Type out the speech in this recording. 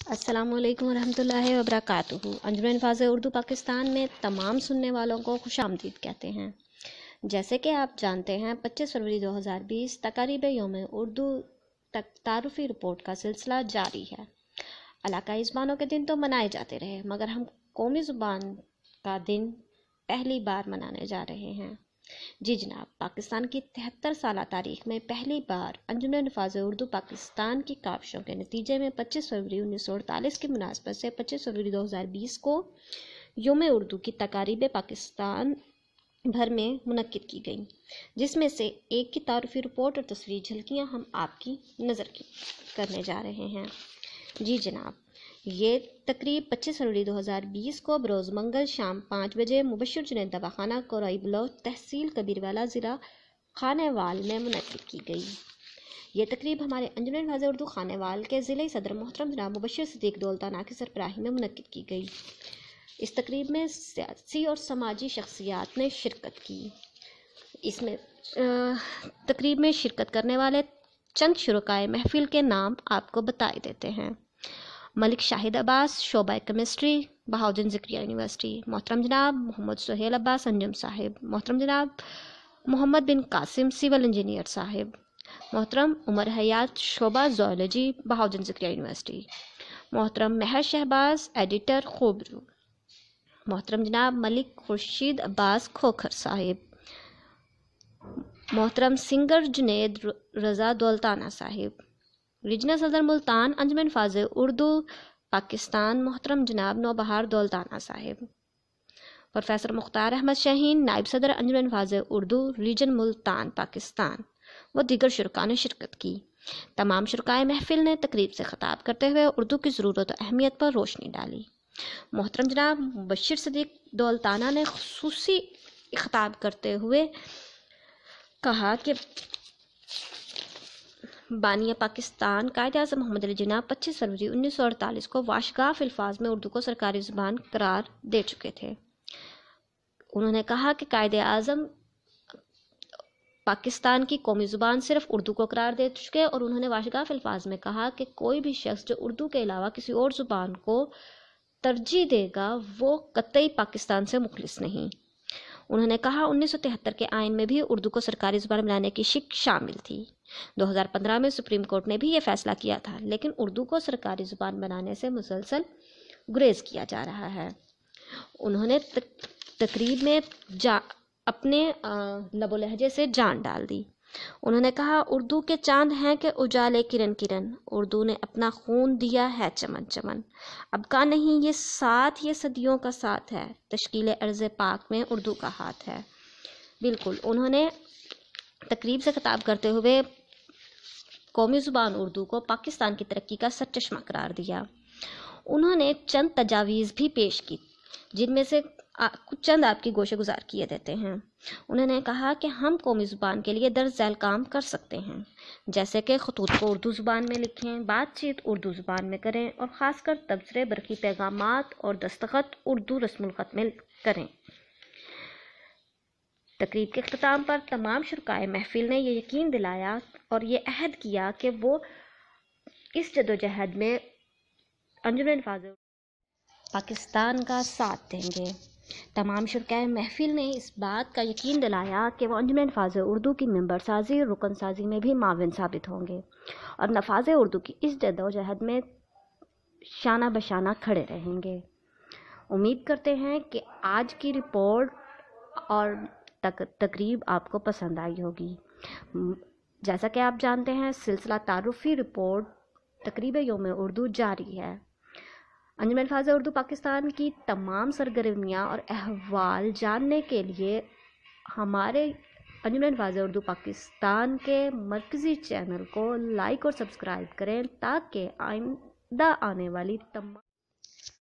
अस्सलाम वालेकुम रहमतुल्लाहि वबरकातुहू। अंजुमन हिफ़ाज़ उर्दू पाकिस्तान में तमाम सुनने वालों को खुशामदीद कहते हैं। जैसे कि आप जानते हैं 25 फरवरी 2020 तकारीब यौम उर्दू तारुफ़ी रिपोर्ट का सिलसिला जारी है। इलाकाई ज़ुबानों के दिन तो मनाए जाते रहे, मगर हम कौमी ज़ुबान का दिन पहली बार मनाने जा रहे हैं। जी जनाब, पाकिस्तान की 73 साल तारीख में पहली बार अंजुमन हिफ़ाज़ उर्दू पाकिस्तान की काविशों के नतीजे में 25 फरवरी 1948 की मुनासबत से 25 फरवरी 2020 को यौम उर्दू की तकारीब पाकिस्तान भर में मुनक्किद की गई, जिसमें से एक की तारुफ़ी रिपोर्ट और तस्वीरी झलकियाँ हम आपकी नज़र की करने जा रहे हैं। जी जनाब, ये तकरीब 25 फरवरी 2020 को बरोज़ मंगल शाम 5 बजे मुबश्शिर जुनैद दवाखाना कोराई बलोच तहसील कबीरवाला ज़िला खानेवाल में मुनक्किद की गई। ये तकरीब हमारे अंजुमन हिफ़ाज़ उर्दू खानेवाल के ज़िले सदर मोहतरम जनाब मुबश्शिर सिद्दीक़ दौलताना की सरबराही में मुनक्किद की गई। इस तकरीब में सियासी और समाजी शख्सियात ने शिरकत की। इसमें तकरीब में शिरकत करने वाले चंद शुरकाए महफिल के नाम आपको बताए देते हैं। मलिक शाहिद अब्बास, शोबा केमिस्ट्री, बहाउद्दीन ज़िक्रिया यूनिवर्सिटी, मोहतरम जनाब मोहम्मद सुहेल अब्बास अंजुम साहिब, मोहतरम जनाब मोहम्मद बिन कासिम सिविल इंजीनियर साहिब, मोहतरम उमर हयात शोबा ज़ूलॉजी बहाउद्दीन ज़िक्रिया यूनिवर्सिटी, मोहतरम महर शहबाज एडिटर खोबरू, मोहतरम जनाब मलिक खुर्शीद अब्बास खोखर साहिब, मोहतरम सिंगर जुनैद रज़ा दौलताना साहिब, रीजनल सदर मुल्तान अंजुमन हिफ़ाज़ उर्दू पाकिस्तान मोहतरम जनाब नौबहार दौलताना साहिब, प्रोफेसर मुख्तार अहमद शाहीन नायब सदर अंजुमन हिफ़ाज़ उर्दू रीजन मुल्तान पाकिस्तान व दीगर शुरका ने शिरकत की। तमाम शुरकाए महफिल ने तकरीब से ख़ताब करते हुए उर्दू की ज़रूरत और अहमियत पर रोशनी डाली। मोहतरम जनाब मुबश्शिर सिद्दीक़ दौलताना ने ख़ुसूसी ख़िताब करते हुए कहा कि बानिया पाकिस्तान कायद-ए-आज़म मोहम्मद अली जिन्ना 25 फरवरी 1948 को वाशगाफ अल्फाज में उर्दू को सरकारी ज़ुबान करार दे चुके थे। उन्होंने कहा कि कायद-ए-आज़म पाकिस्तान की कौमी ज़ुबान सिर्फ उर्दू को करार दे चुके और उन्होंने वाशगाफ अल्फाज में कहा कि कोई भी शख्स जो उर्दू के अलावा किसी और ज़ुबान को तरजीह देगा वो कतई पाकिस्तान से मुखलिस नहीं। उन्होंने कहा 1973 के आइन में भी उर्दू को सरकारी ज़ुबान बनाने की शिक शामिल थी। 2015 में सुप्रीम कोर्ट ने भी ये फैसला किया था, लेकिन उर्दू को सरकारी ज़ुबान बनाने से मुसलसल गुरेज किया जा रहा है। उन्होंने तकरीब में अपने लबो लहजे से जान डाल दी। उन्होंने कहा उर्दू के चांद हैं कि उजाले किरण किरण, उर्दू ने अपना खून दिया है चमन चमन, अब का नहीं ये साथ, ये सदियों का साथ है, तश्कील अर्ज़ पाक में उर्दू का हाथ है। बिल्कुल, उन्होंने तकरीब से खिताब करते हुए कौमी ज़ुबान उर्दू को पाकिस्तान की तरक्की का सरचश्मा करार दिया। उन्होंने चंद तजावीज़ भी पेश की, जिनमें से कुछ चंद आपकी गोशे गुजार किए देते हैं। उन्होंने कहा कि हम कौमी ज़ुबान के लिए दर्ज झैल काम कर सकते हैं, जैसे कि खतूत को उर्दू ज़ुबान में लिखें, बातचीत उर्दू ज़ुबान में करें और ख़ासकर तबसरे बरक़ी पैगामात और दस्तखत उर्दू रस्मुल ख़त में करें। तकरीब के अख्ताम पर तमाम शुरकाए महफिल ने यह यकीन दिलाया और ये अहद किया कि वो इस जदोजहद में अंजुमन हिफ़ाज़ पाकिस्तान का साथ देंगे। तमाम शुरकाए महफिल ने इस बात का यकीन दिलाया कि वो अंजुमन हिफ़ाज़ उर्दू की मेंबर साजी और रुकन साजी में भी माविन साबित होंगे और नफाज़ उर्दू की इस जदोजहद में शाना बशाना खड़े रहेंगे। उम्मीद करते हैं कि आज की रिपोर्ट और तकरीब आपको पसंद आई होगी। जैसा कि आप जानते हैं सिलसिला तारुफ़ी रिपोर्ट तकरीब यौम उर्दू जारी है। अंजुमन हिफ़ाज़ उर्दू पाकिस्तान की तमाम सरगर्मियाँ और अहवाल जानने के लिए हमारे अंजुमन हिफ़ाज़ उर्दू पाकिस्तान के मरकज़ी चैनल को लाइक और सब्सक्राइब करें, ताकि आइंदा आने वाली तमाम